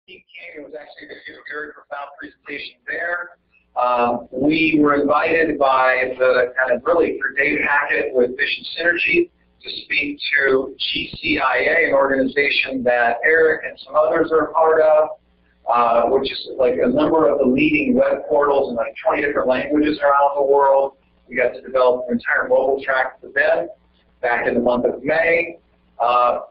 He came. It was actually a very profound presentation there. We were invited by the kind of really for Dave Hackett with Vision Synergy to speak to GCIA, an organization that Eric and some others are a part of, which is like a number of the leading web portals in like 20 different languages around the world. We got to develop an entire mobile track for them back in the month of May.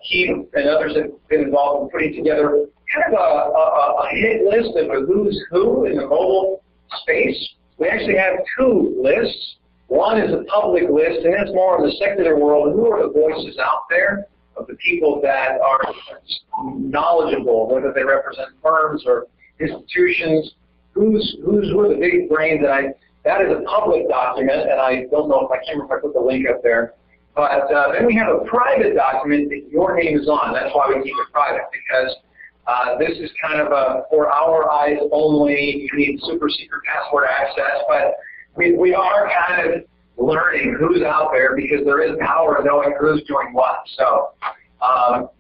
He and others have been involved in putting together kind of a hit list of a who's who in the mobile space. We actually have two lists. One is a public list, and it's more in the secular world. Who are the voices out there of the people that are knowledgeable, whether they represent firms or institutions? Who are the big brains? That is a public document, and I don't know if I can't remember if I put the link up there. But then we have a private document that your name is on. That's why we keep it private, because this is kind of for our eyes only. You need super secret password access, but we are kind of learning who's out there, because there is power in knowing who's doing what. So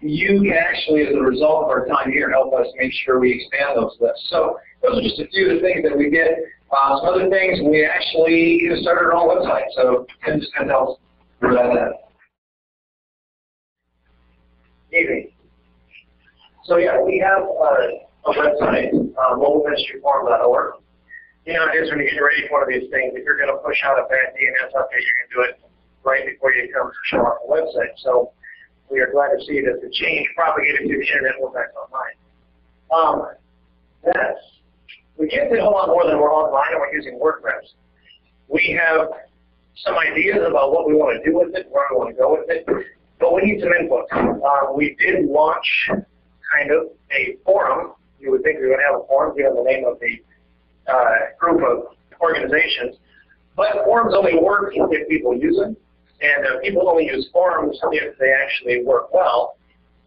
you can actually, as a result of our time here, help us make sure we expand those lists. So those are just a few of the things that we did. Some other things, we actually started our own website. So Tim just kind of tell us where that's at. Easy. So yeah, we have a website, mobileministryforum.org. You know, it is when you get ready for one of these things, if you're going to push out a bad DNS update, you're going to do it right before you come to show off the website. So we are glad to see that the change propagated through the internet will back online. We can't say a whole lot more than we're online and we're using WordPress. We have some ideas about what we want to do with it, where we want to go with it, but we need some input. We did launch kind of a forum. You would think we would have a forum given the name of the group of organizations, but forums only work if people use them, and people only use forums if they actually work well.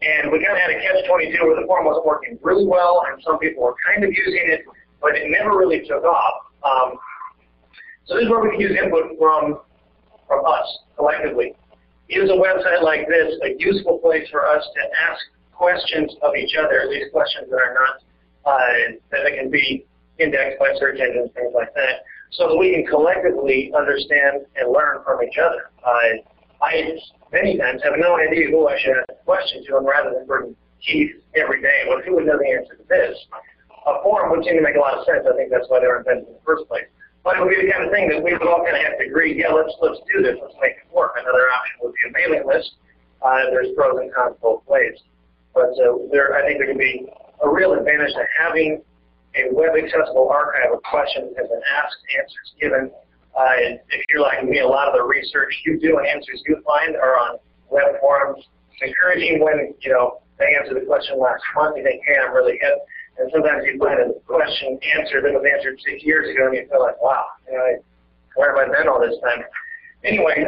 And we kind of had a catch-22 where the forum wasn't working really well, and some people were kind of using it, but it never really took off. So this is where we can use input from us collectively. Is a website like this a useful place for us to ask questions of each other, at least questions that are not, that can be indexed by search engines, things like that, so that we can collectively understand and learn from each other. I many times have no idea who I should ask a question to, and rather than bring teeth every day, well, who would know the answer to this? A forum would seem to make a lot of sense. I think that's why they were invented in the first place. But it would be the kind of thing that we would all kind of have to agree, yeah, let's do this, let's make it work. Another option would be a mailing list. There's pros and cons both ways. But I think there can be a real advantage to having a web-accessible archive of questions that have been asked, answers given. If you're like me, a lot of the research you do and answers you find are on web forums. It's encouraging when, you know, they answer the question last month, you think, hey, I'm really hip. And sometimes you find a question answered that was answered 6 years ago, and you feel like, wow, you know, where have I been all this time? Anyway,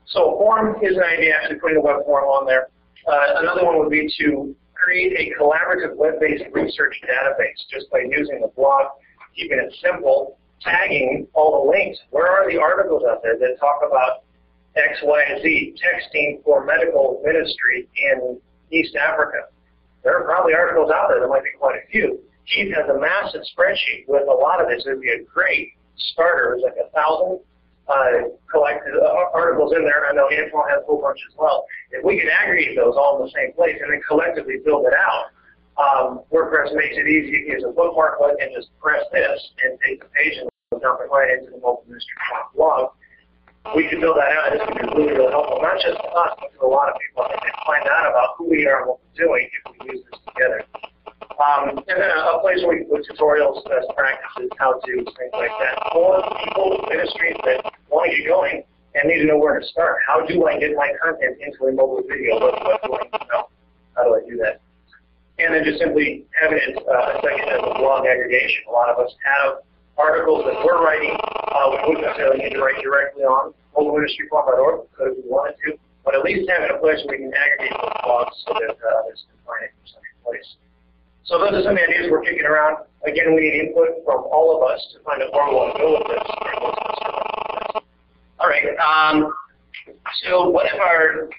so a forum is an idea, actually putting a web forum on there. Another one would be to create a collaborative web-based research database just by using the blog, keeping it simple, tagging all the links. Where are the articles out there that talk about X, Y, and Z, texting for medical ministry in East Africa? There are probably articles out there. There might be quite a few. Keith has a massive spreadsheet with a lot of this. It would be a great starter. There's like 1,000 collected articles in there. I know Antoine has a whole bunch as well. If we can aggregate those all in the same place and then collectively build it out, WordPress makes it easy. You can use a bookmark button and just press this and take the page and dump it right into the Mobile Ministry blog. We can build that out, and this can be really, really helpful, not just to us, but to a lot of people. And they find out about who we are and what we're doing if we use this together. And then a place where we put tutorials, best practices, how-tos, things like that, for people, ministries that want to get going and need to know where to start. How do I get my content into a mobile video? What do I need to know? How do I do that? And then just simply having it a second as a blog aggregation. A lot of us have articles that we're writing. We wouldn't necessarily need to write directly on mobileministryforum.org because we wanted to, but at least having a place where we can aggregate those blogs so that others can find it from such a place. So those are some of the ideas we're kicking around. Again, we need input from all of us to find out where we want to go with this. All right. So what if our,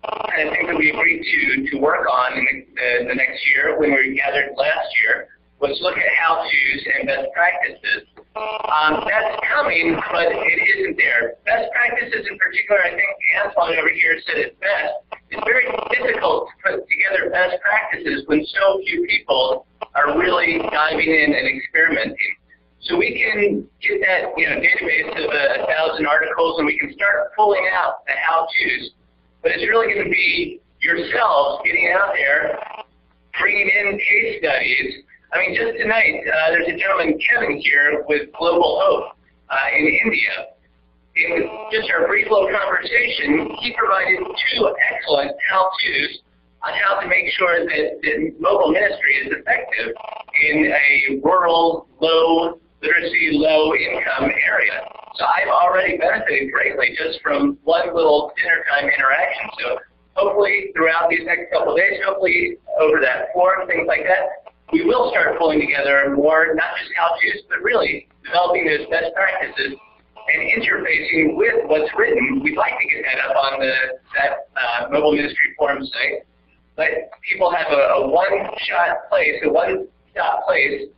kind of things that we agreed to work on in the next year when we gathered last year was look at how-tos and best practices. That's coming, but it isn't there. Best practices in particular, I think Antoine over here said it best. It's very difficult to put together best practices when so few people are really diving in and experimenting. So we can get that database of 1,000 articles and we can start pulling out the how-tos. But it's really going to be yourselves getting out there, bringing in case studies. I mean, just tonight, there's a gentleman, Kevin, here with Global Hope in India. In just our brief little conversation, he provided 2 excellent how-tos on how to make sure that mobile ministry is effective in a rural, low literacy, low income area. So I've already benefited greatly just from one little dinner time interaction. So hopefully throughout these next couple of days, hopefully over that forum, things like that, we will start pulling together more, not just how-tos, but really developing those best practices and interfacing with what's written. We'd like to get that up on that Mobile Ministry Forum site, but people have a one-shot place, a one-stop place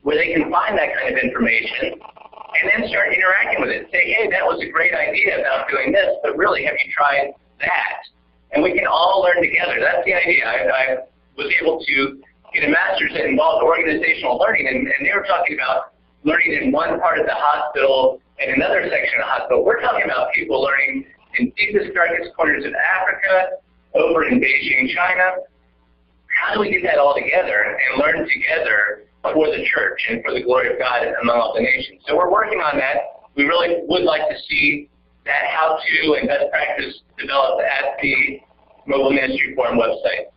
where they can find that kind of information and then start interacting with it. Say, hey, that was a great idea about doing this, but really, have you tried that? And we can all learn together. That's the idea. I was able to get a master's that involved organizational learning, and they were talking about learning in one part of the hospital and another section of the hospital. We're talking about people learning in deepest, darkest corners of Africa, over in Beijing, China. How do we get that all together and learn together for the church and for the glory of God among all the nations? So we're working on that. We really would like to see that how-to and best practice developed at the Mobile Ministry Forum website.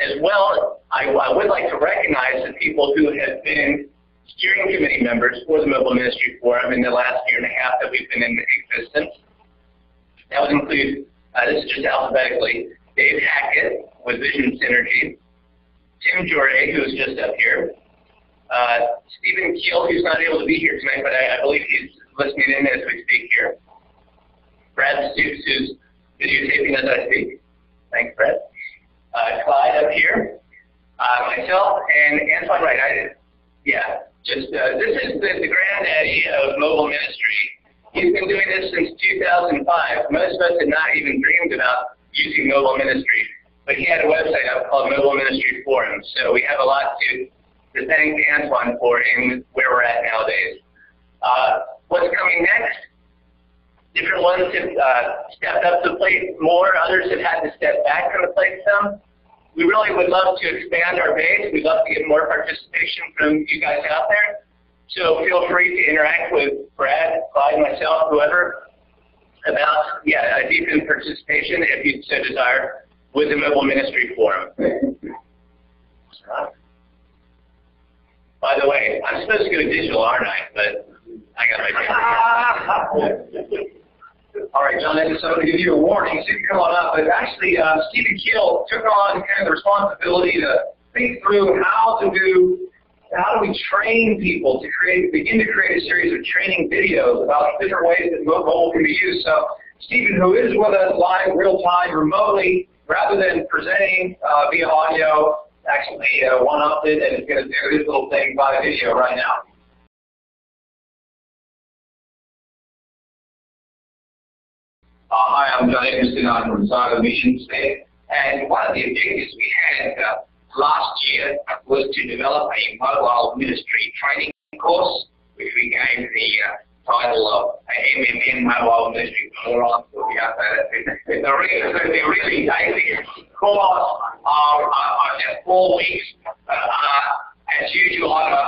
As well, I would like to recognize the people who have been steering committee members for the Mobile Ministry Forum in the last year and a half that we've been in existence. That would include, this is just alphabetically, Dave Hackett with Vision Synergy, Tim Jorday, who is just up here, Stephen Keel, who's not able to be here tonight, but I believe he's listening in as we speak here, Brad Stoops, who's videotaping as I speak. Thanks, Brad. Clyde up here, myself, and Antoine Wright. This is the granddaddy of mobile ministry. He's been doing this since 2005. Most of us had not even dreamed about using mobile ministry, but he had a website up called Mobile Ministry Forum. So we have a lot to thank Antoine for in where we're at nowadays. What's coming next? Different ones have stepped up to the plate more. Others have had to step back from the plate some. We really would love to expand our base. We'd love to get more participation from you guys out there. So feel free to interact with Brad, Clyde, myself, whoever, about a deepened participation, if you so desire, with the Mobile Ministry Forum. By the way, I'm supposed to go digital, aren't I? But I got my camera. All right, John, I just want to give you a warning, so you can come on up. But actually, Stephen Keel took on kind of the responsibility to think through how do we train people to begin to create a series of training videos about different ways that mobile can be used. So Stephen, who is with us live, real time, remotely, rather than presenting via audio, actually one-upped it and is going to do this little thing by video right now. Hi, I'm John Edmiston. I'm from Saga Mission State. And one of the objectives we had last year was to develop a mobile ministry training course, which we gave the title of MMF Mobile Ministry Forum. The really basic course of just 4 weeks. As usual, I'm a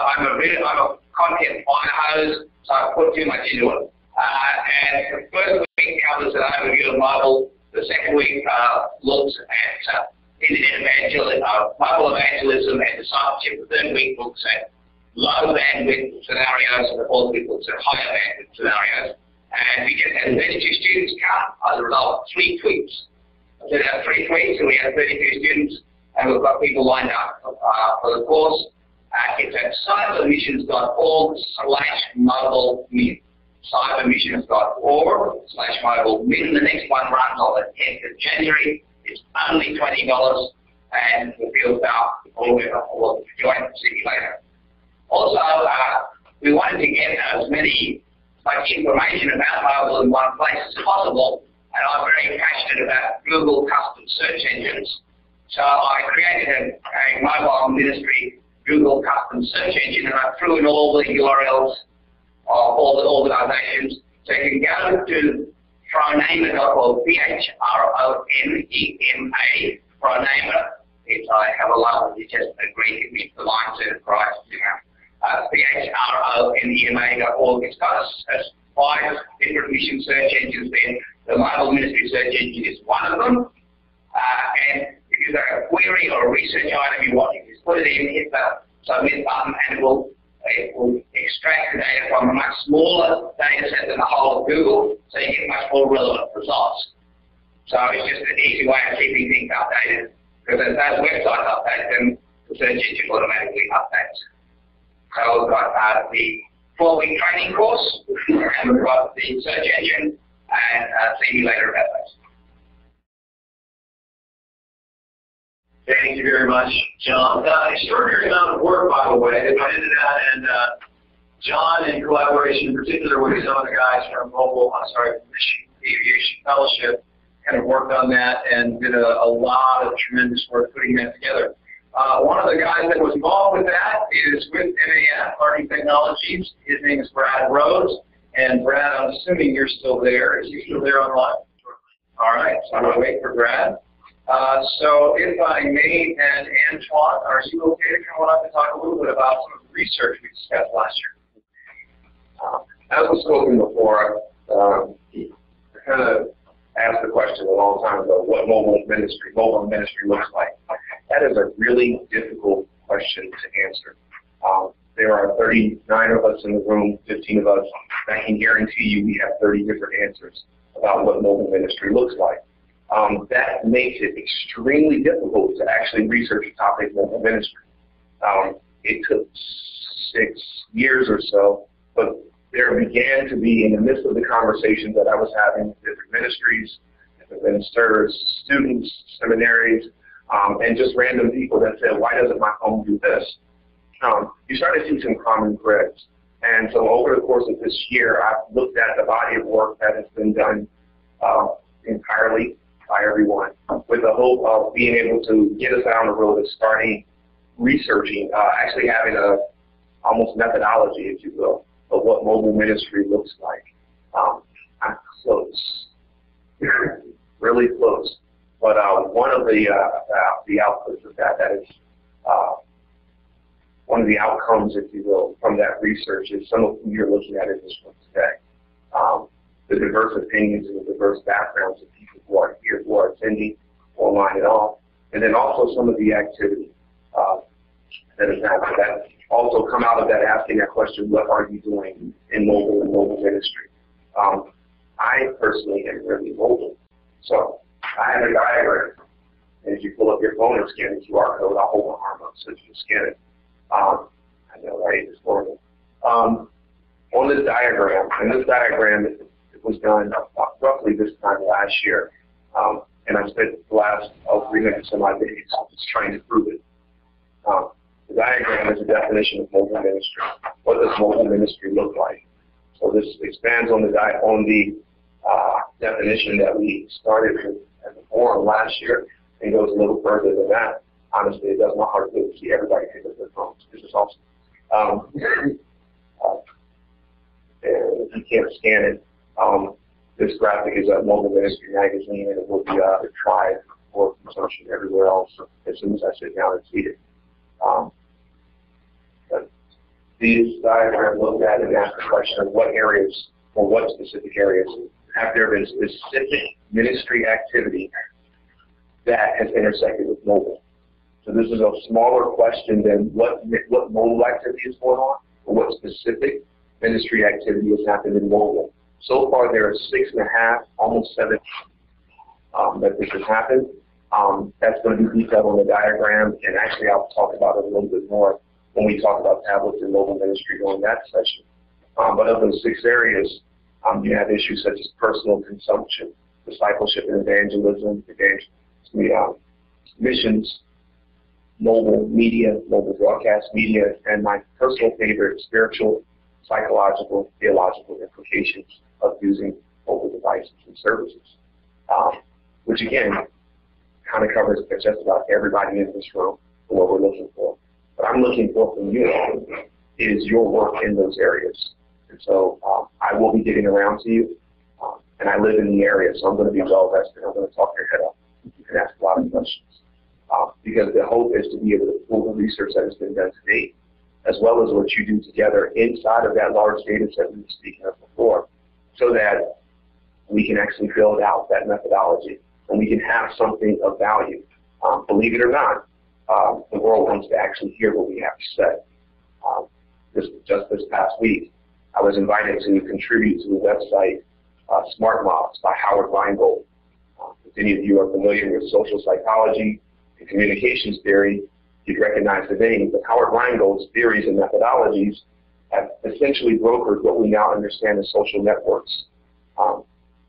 content fire hose, so I put too much into it. And the first week covers an overview of mobile. The second week looks at internet evangelism, mobile evangelism and discipleship. The third week looks at low bandwidth scenarios, and the fourth week looks at higher bandwidth scenarios. And we get 32 students come as a result of 3 tweets. So we have 3 tweets, and we have 32 students, and we've got people lined up for the course. It's at cybermissions.org/mobile cybermissions.org/mobile. The next one runs on the 10th of January. It's only $20, and the field staff will join the simulator. Also, we wanted to get as much information about mobile in one place as possible, and I'm very passionate about Google custom search engines. So I created a mobile ministry Google custom search engine, and I threw in all the URLs of all the organizations. So you can go to Pronema.org, Pronema, Pronema. I have a lot, you just agree to meet the line to the price, Pronema.org. It's got 5 different mission search engines there. The mobile ministry search engine is one of them. And if you've got a query or a research item you want, you just put it in, hit the submit button, and it will extract the data from a much smaller data set than the whole of Google, so you get much more relevant results. So it's just an easy way of keeping things updated, because as those websites update, then the search engine automatically updates. So we've got the 4-week training course, and we've got the search engine and simulator about those. Thank you very much, John. Extraordinary amount of work, by the way, that went into that, and John, in collaboration in particular with some of the guys from Mission Aviation Fellowship, kind of worked on that and did a lot of tremendous work putting that together. One of the guys that was involved with that is with MMF, Learning Technologies. His name is Brad Rose. And Brad, I'm assuming you're still there. Is he still there online? All right, so I'm going to wait for Brad. So if I may, and Antoine, are you okay to come on up and talk a little bit about some of the research we discussed last year? As was spoken before, I kind of asked the question a long time ago, what mobile ministry looks like. That is a really difficult question to answer. There are 39 of us in the room, 15 of us. I can guarantee you we have 30 different answers about what mobile ministry looks like. That makes it extremely difficult to actually research the topic mobile ministry. It took 6 years or so, but there began to be, in the midst of the conversations that I was having with different ministries, different ministers, students, seminaries, and just random people that said, why doesn't my phone do this? You start to see some common threads. And so over the course of this year, I've looked at the body of work that has been done entirely by everyone, with the hope of being able to get us down the road of starting researching, actually having a almost methodology, if you will, of what mobile ministry looks like. I'm close, really close. But one of the outputs of that is one of the outcomes, if you will, from that research is some of who you're looking at in this room today. The diverse opinions and the diverse backgrounds of people who are here, who are attending online and all, and then also some of the activity that is happening. That also come out of that asking that question, what are you doing in mobile and mobile ministry? I personally am really mobile. So I have a diagram. And if you pull up your phone and scan the QR code, I'll hold my arm up so you can scan it. I know, right? It's horrible. On this diagram, and this diagram it was done roughly this time last year, and I spent the last 300 some odd days just trying to prove it. The diagram is a definition of mobile ministry. What does mobile ministry look like? So this expands on the definition that we started with at the forum last year and goes a little further than that. Honestly, it does my heart good to see everybody pick up their phones. This is awesome. And if you can't scan it, this graphic is at Mobile Ministry Magazine, and it will be tried for consumption everywhere else as soon as I sit down and see it. But these diagrams look at and ask the question of what areas, or what specific areas, have there been specific ministry activity that has intersected with mobile. So this is a smaller question than what mobile activity is going on, or what specific ministry activity has happened in mobile. So far, there are 6.5, almost 7 that this has happened. That's going to be detailed on the diagram, and actually I'll talk about it a little bit more when we talk about tablets and mobile ministry during that session. But of those 6 areas, You have issues such as personal consumption, discipleship and evangelism, missions, mobile media, mobile broadcast media, and my personal favorite, spiritual, psychological, theological implications of using mobile devices and services, which again kind of covers just about everybody in this room for what we're looking for. What I'm looking for from you is your work in those areas. And so I will be getting around to you, and I live in the area, so I'm going to be well rested. I'm going to talk your head up. You can ask a lot of questions. Because the hope is to be able to pull the research that has been done to date, as well as what you do together inside of that large data set we were speaking of before, so that we can actually build out that methodology and we can have something of value. Believe it or not, the world wants to actually hear what we have to say. Just this past week, I was invited to contribute to the website Smart Mobs by Howard Rheingold. If any of you are familiar with social psychology and communications theory, you'd recognize the name, but Howard Rheingold's theories and methodologies have essentially brokered what we now understand as social networks.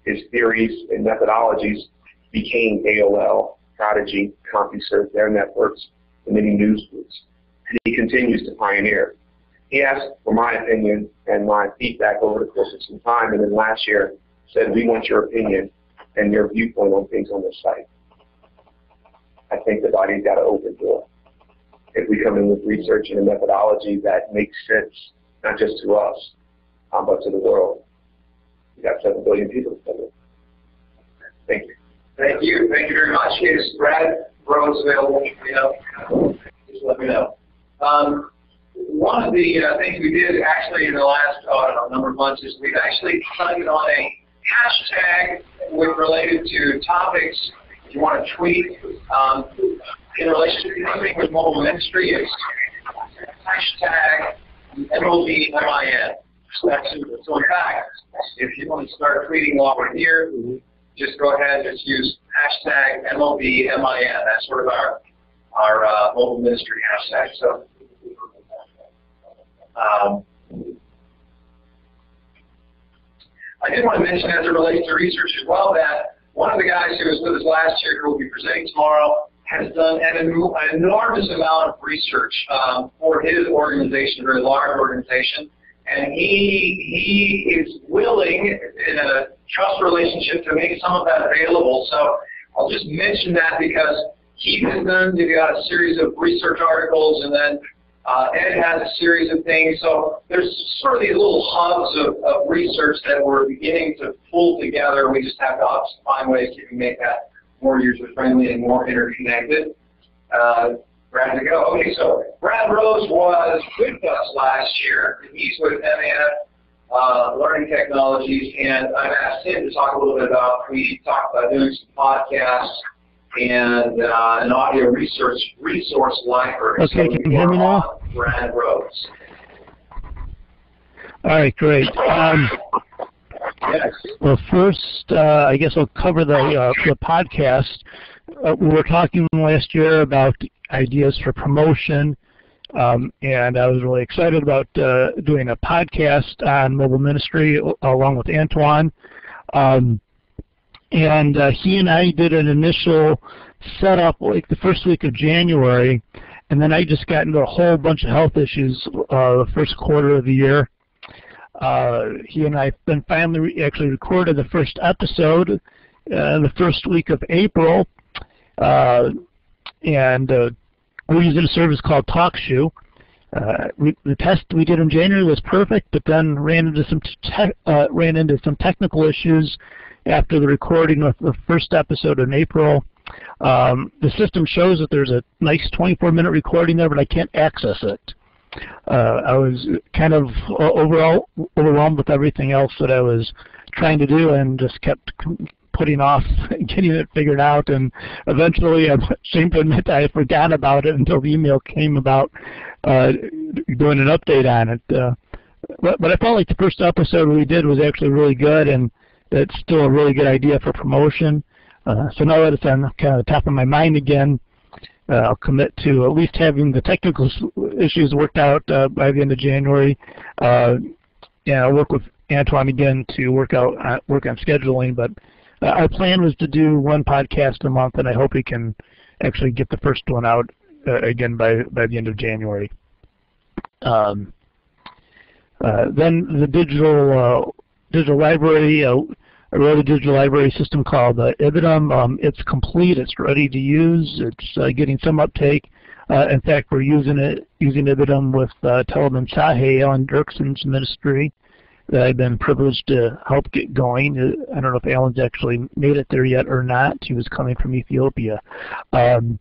His theories and methodologies became AOL, Prodigy, CompuServe, their networks, and many news groups. And he continues to pioneer. He asked for my opinion and my feedback over the course of some time, and then last year said, we want your opinion and your viewpoint on things on this site. I think the body's got an open door. If we come in with research and a methodology that makes sense, not just to us, but to the world, we got 7 billion people to cover. Thank you. Thank you. Thank you very much. Is Brad Rose available? Just let me know. One of the things we did actually in the last number of months is we've actually decided on a hashtag related to topics you want to tweet in relation to anything with mobile ministry. It's hashtag MOBMIN. So in fact, if you want to start tweeting while we're here, just go ahead and just use hashtag MOBMIN. That's sort of our mobile ministry hashtag. So I did want to mention, as it relates to research as well, that one of the guys who was with us last year, who will be presenting tomorrow, has done an enormous amount of research for his organization, a very large organization, and he is willing, in a trust relationship, to make some of that available. So I'll just mention that because he has done, they've got a series of research articles, and then Ed has a series of things. So there's sort of these little hubs of research that we're beginning to pull together. We just have to find ways to make that more user-friendly and more interconnected. Brad to go. Okay, so Brad Rose was with us last year. He's with MMF Learning Technologies, and I've asked him to talk a little bit about, we talked about doing some podcasts and an audio research resource library. Okay, so can you hear me now? Brad Rose. All right, great. Yes. Well, first, I guess I'll cover the podcast. We were talking last year about ideas for promotion, and I was really excited about doing a podcast on mobile ministry along with Antoine. And he and I did an initial setup like the first week of January, and then I just got into a whole bunch of health issues the first quarter of the year. He and I then finally actually recorded the first episode the first week of April, and we're using a service called TalkShoe. The test we did in January was perfect, but then ran into some technical issues after the recording of the first episode in April. The system shows that there's a nice 24-minute recording there, but I can't access it. I was kind of overall overwhelmed with everything else that I was trying to do, and just kept putting off getting it figured out. And eventually, I'm ashamed to admit I forgot about it until the email came about doing an update on it. But I felt like the first episode we did was actually really good, and it's still a really good idea for promotion. So now that it's on kind of the top of my mind again, I'll commit to at least having the technical issues worked out by the end of January. I'll work with Antoine again to work on scheduling. But our plan was to do one podcast a month, and I hope we can actually get the first one out again by the end of January. Then the digital library. I wrote a digital library system called Ibidum. It's complete. It's ready to use. It's getting some uptake. In fact, we're using Ibidum with Telemann Sahe, Alan Dirkson's ministry that I've been privileged to help get going. I don't know if Alan's actually made it there yet or not. He was coming from Ethiopia. And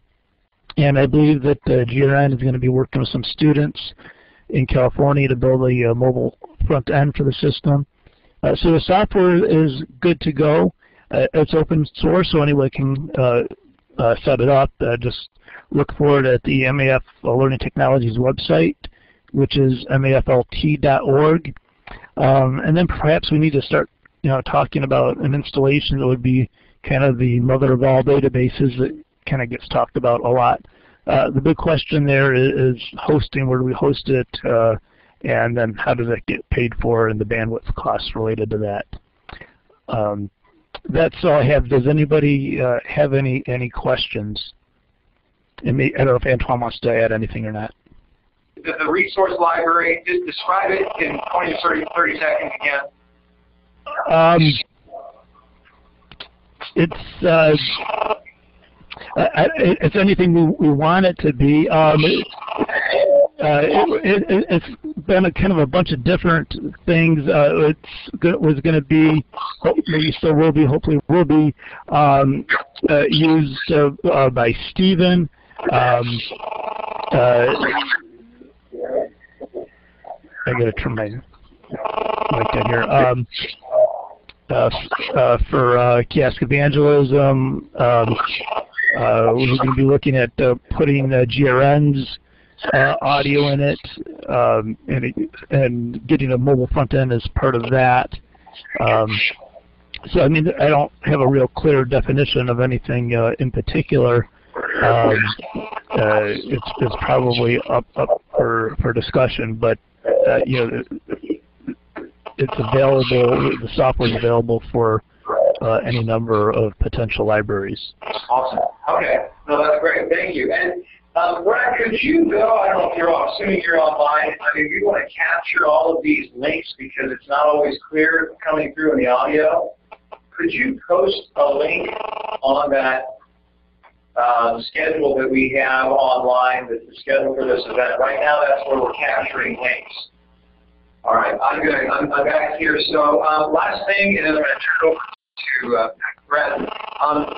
I believe that GRN is going to be working with some students in California to build a mobile front end for the system. So the software is good to go. It's open source, so anyone can set it up. Just look for it at the MMF Learning Technologies website, which is maflt.org. And then perhaps we need to start, talking about an installation that would be kind of the mother of all databases that kind of gets talked about a lot. The big question there is hosting. Where do we host it? And then how does that get paid for and the bandwidth costs related to that? That's all I have. Does anybody have any questions? And I don't know if Antoine wants to add anything or not. The resource library, just describe it in 20 to 30 seconds again. It's anything we want it to be. It's been a kind of a bunch of different things. Was going to be, maybe still will be, hopefully will be used by Stephen. I got to turn my mic down here. For kiosk evangelism, we're going to be looking at putting GRN's audio in it, and getting a mobile front end as part of that. So I mean, I don't have a real clear definition of anything in particular. It's probably up for discussion, but it's available. The software is available for any number of potential libraries. Awesome. Okay. No, that's great. Thank you. And Brad, could you go? I don't know if you're assuming you're online. I mean, we want to capture all of these links because it's not always clear coming through in the audio. Could you post a link on that schedule that we have online, that's the schedule for this event? Right now, that's where we're capturing links. All right, I'm back here. So last thing, and then I'm going to turn it over to Brett.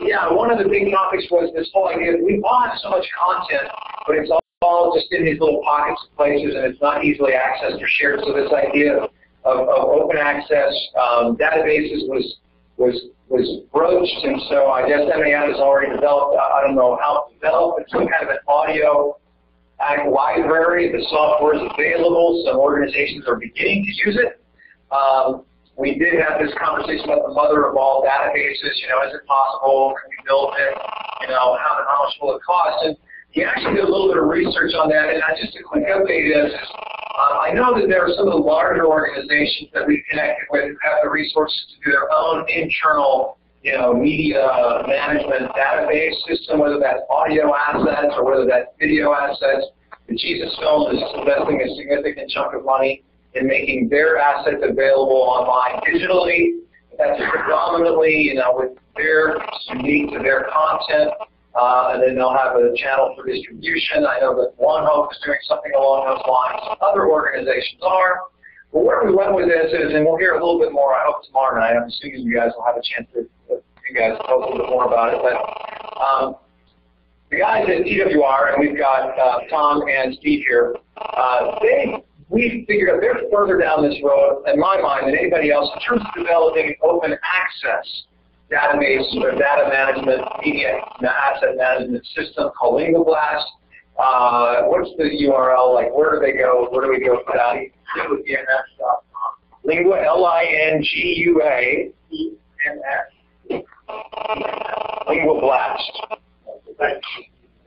Yeah, one of the big topics was this whole idea that we bought so much content, but it's all just in these little pockets of places, and it's not easily accessed or shared. So this idea of open access databases was broached, and so I guess MMF has already developed, I don't know how to develop, but some kind of an audio library. The software is available. Some organizations are beginning to use it. We did have this conversation about the mother of all databases. Is it possible? Can we build it? How much will it cost? And he actually did a little bit of research on that. And just a quick update is, I know that there are some of the larger organizations that we've connected with who have the resources to do their own internal, media management database system, whether that's audio assets or whether that's video assets. The Jesus Film is investing a significant chunk of money in making their assets available online digitally. That's predominantly, with their unique to their content, and then they'll have a channel for distribution. I know that One Hope is doing something along those lines. Other organizations are. But where we went with this is, and we'll hear a little bit more, I hope tomorrow night. I'm assuming you guys will have a chance to you guys tell us a little bit more about it. But the guys at TWR, and we've got Tom and Steve here, we figured out they're further down this road, in my mind, than anybody else in terms of developing an open access database or data management, media asset management system called LinguaBlast. What's the URL? Like, where do they go? Where do we go for that? Lingua, LINGUA, EMS. LinguaBlast.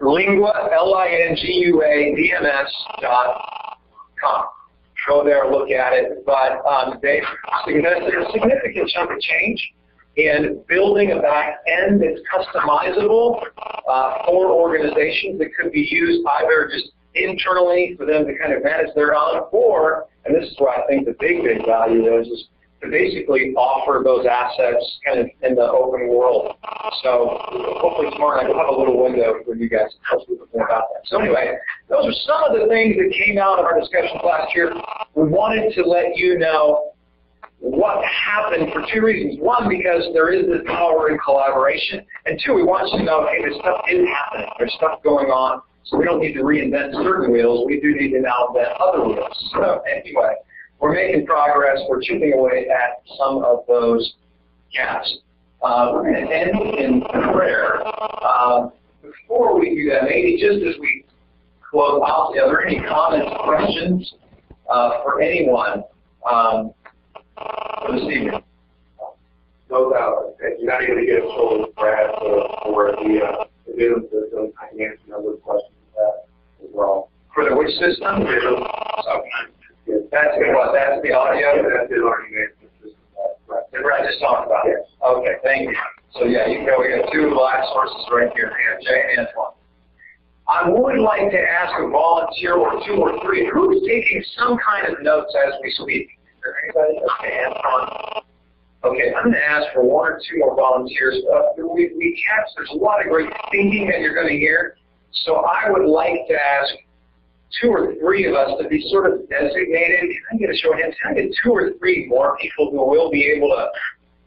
Lingua, LINGUA, DMS.com. go there, look at it. But they suggested a significant chunk of change in building a back end that's customizable for organizations that could be used either just internally for them to kind of manage their own, or, and this is where I think the big value is to basically offer those assets kind of in the open world. So hopefully tomorrow night we'll have a little window for you guys to tell us a little bit more about that. So anyway, those are some of the things that came out of our discussions last year. We wanted to let you know what happened for two reasons. One, because there is this power in collaboration. And two, we want you to know, hey, this stuff is happening. There's stuff going on. So we don't need to reinvent certain wheels. We do need to now invent other wheels. So anyway, we're making progress. We're chipping away at some of those gaps. We're going to end in prayer. Before we do that, maybe just as we close out, are there any comments, questions for anyone for this evening? No doubt. You're not even going to get a full Brad for the business system. I can answer other questions as well. For the which system? That's what? That's the audio? That's the learning management system. That Brad just talked about. Yes. Okay, thank you. So yeah, we got two live sources right here, Jay and Antoine. I would like to ask a volunteer or two or three, who's taking some kind of notes as we speak? Is there anybody? Okay, Antoine. Okay, I'm going to ask for one or two more volunteers. There's a lot of great thinking that you're going to hear, so I would like to ask two or three of us to be sort of designated. Can I get a show of hands? Can I get two or three more people who will be able to,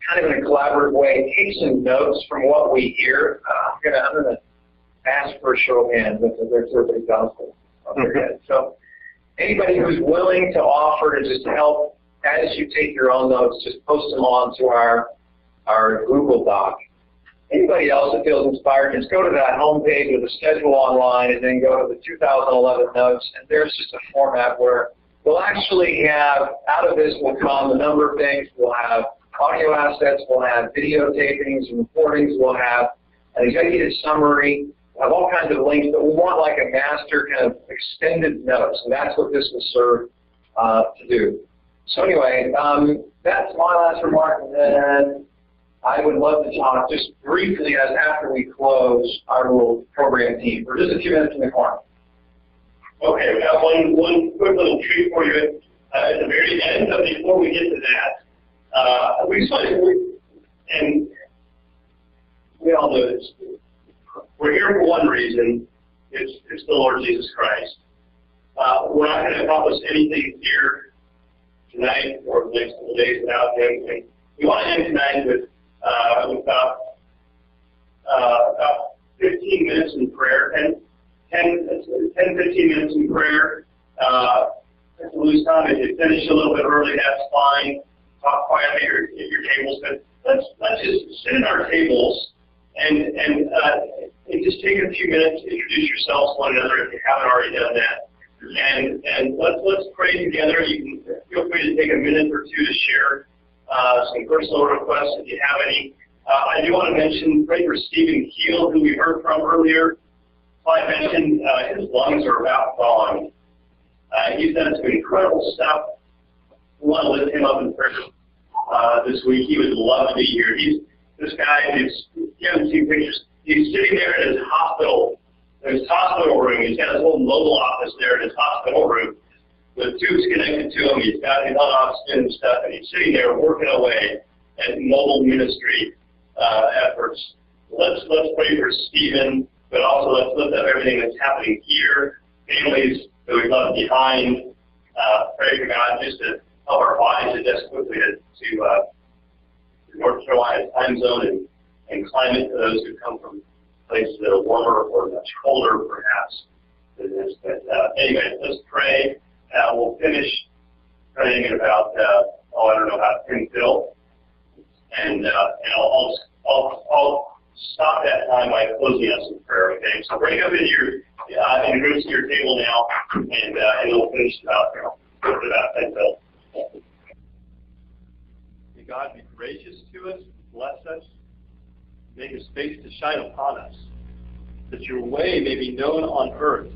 kind of in a collaborative way, take some notes from what we hear? I'm going to ask for a show of hands. There's everybody gospel. So anybody who's willing to offer to just help as you take your own notes, just post them onto our Google Doc. Anybody else that feels inspired, just go to that homepage with the schedule online and then go to the 2011 notes, and there's just a format where we'll actually have, out of this will come a number of things. We'll have audio assets, we'll have video tapings and recordings, we'll have an executive summary, we'll have all kinds of links, but we want like a master kind of extended notes, and that's what this will serve to do. So anyway, that's my last remark, and then I would love to talk just briefly as after we close our little program team for just a few minutes in the corner. Okay, we have one quick little treat for you at the very end, but before we get to that, we all know this. We're here for one reason. It's the Lord Jesus Christ. We're not going to accomplish anything here tonight or the next couple of days without Him. And we want to end tonight with about 15 minutes in prayer, 10, 15 minutes in prayer. If you lose time, if you finish a little bit early, that's fine. Talk quietly at your tables, but let's just sit at our tables and just take a few minutes to introduce yourselves to one another if you haven't already done that. And let's pray together. You can feel free to take a minute or two to share some personal requests if you have any. I do want to mention, pray for Stephen Keel, who we heard from earlier. I mentioned his lungs are about gone. He's done some incredible stuff. We want to lift him up in prayer this week. He would love to be here. This guy, you haven't seen pictures, he's sitting there in his hospital room. He's got his little mobile office there in his hospital room with tubes connected to him. He's got his own oxygen and stuff, and he's sitting there working away at mobile ministry efforts. Let's pray for Stephen, but also let's lift up everything that's happening here, families that we've left behind. Pray for God just to help our bodies adjust quickly to North Carolina time zone and climate for those who come from places that are warmer or much colder, perhaps, than this. But anyway, let's pray. We'll finish praying at about, I don't know, about 10 till. And I'll stop that time by closing us in prayer, okay? So break up in groups at your table now, and we'll finish about 10 till. May God be gracious to us, bless us, make His face to shine upon us, that your way may be known on earth,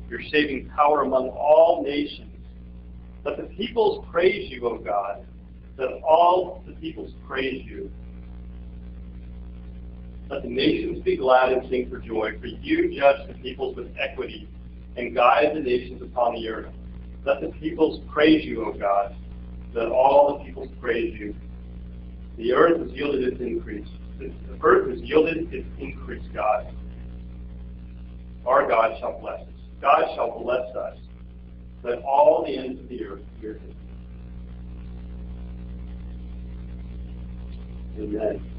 your saving power among all nations, Let the peoples praise you, O God. Let all the peoples praise you. Let the nations be glad and sing for joy, for you judge the peoples with equity and guide the nations upon the earth. Let the peoples praise you, O God. Let all the peoples praise you. The earth has yielded its increase. The earth has yielded its increase, God. Our God shall bless us. God shall bless us. Let all the ends of the earth hear him. Amen.